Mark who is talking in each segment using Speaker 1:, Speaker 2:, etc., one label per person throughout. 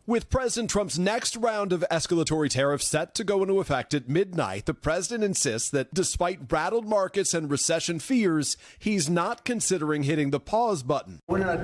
Speaker 1: With President Trump's next round of escalatory tariffs set to go into effect at midnight, the president insists that despite rattled markets and recession fears, he's not considering hitting the pause button.
Speaker 2: We're not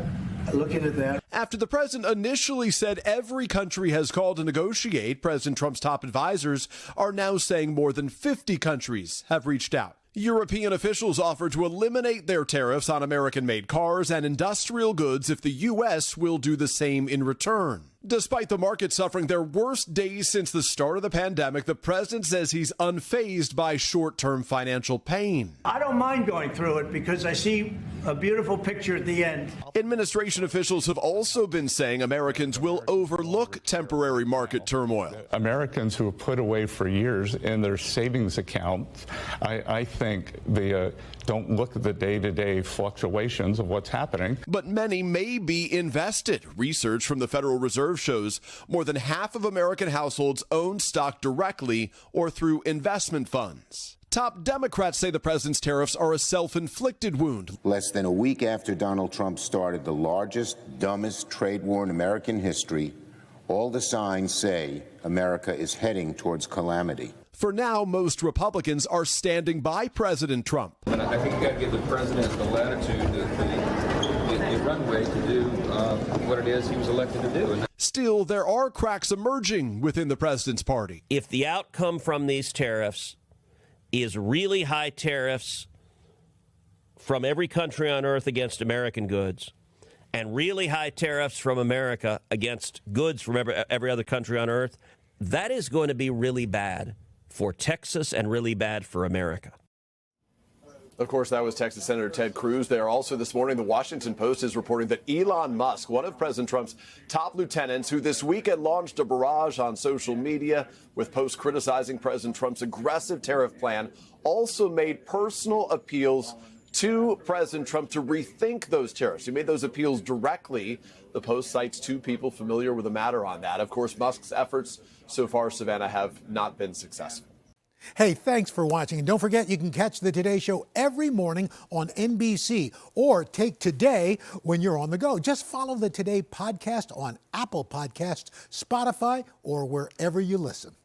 Speaker 2: looking at that.
Speaker 1: After the president initially said every country has called to negotiate, President Trump's top advisors are now saying more than 50 countries have reached out. European officials offered to eliminate their tariffs on American-made cars and industrial goods if the U.S. will do the same in return. Despite the market suffering their worst days since the start of the pandemic, the president says he's unfazed by short-term financial pain.
Speaker 2: I don't mind going through it because I see a beautiful picture at the end.
Speaker 1: Administration officials have also been saying Americans will overlook temporary market turmoil.
Speaker 3: Americans who have put away for years in their savings accounts, I think they don't look at the day-to-day fluctuations of what's happening.
Speaker 1: But many may be invested. Research from the Federal Reserve shows more than half of American households own stock directly or through investment funds. Top Democrats say the president's tariffs are a self-inflicted wound.
Speaker 4: Less than a week after Donald Trump started the largest, dumbest trade war in American history, all the signs say America is heading towards calamity.
Speaker 1: For now, most Republicans are standing by President Trump.
Speaker 5: And I think you got to give the president the latitude, the runway to do what it is he was elected to do.
Speaker 1: Still, there are cracks emerging within the president's party.
Speaker 6: If the outcome from these tariffs is really high tariffs from every country on earth against American goods, and really high tariffs from America against goods from every other country on earth, that is going to be really bad for Texas and really bad for America.
Speaker 1: Of course, that was Texas Senator Ted Cruz there. Also this morning, the Washington Post is reporting that Elon Musk, one of President Trump's top lieutenants, who this weekend launched a barrage on social media with posts criticizing President Trump's aggressive tariff plan, also made personal appeals to President Trump to rethink those tariffs. He made those appeals directly. The Post cites two people familiar with the matter on that. Of course, Musk's efforts so far, Savannah, have not been successful.
Speaker 7: Hey, thanks for watching. And don't forget, you can catch the Today Show every morning on NBC or take Today when you're on the go. Just follow the Today podcast on Apple Podcasts, Spotify, or wherever you listen.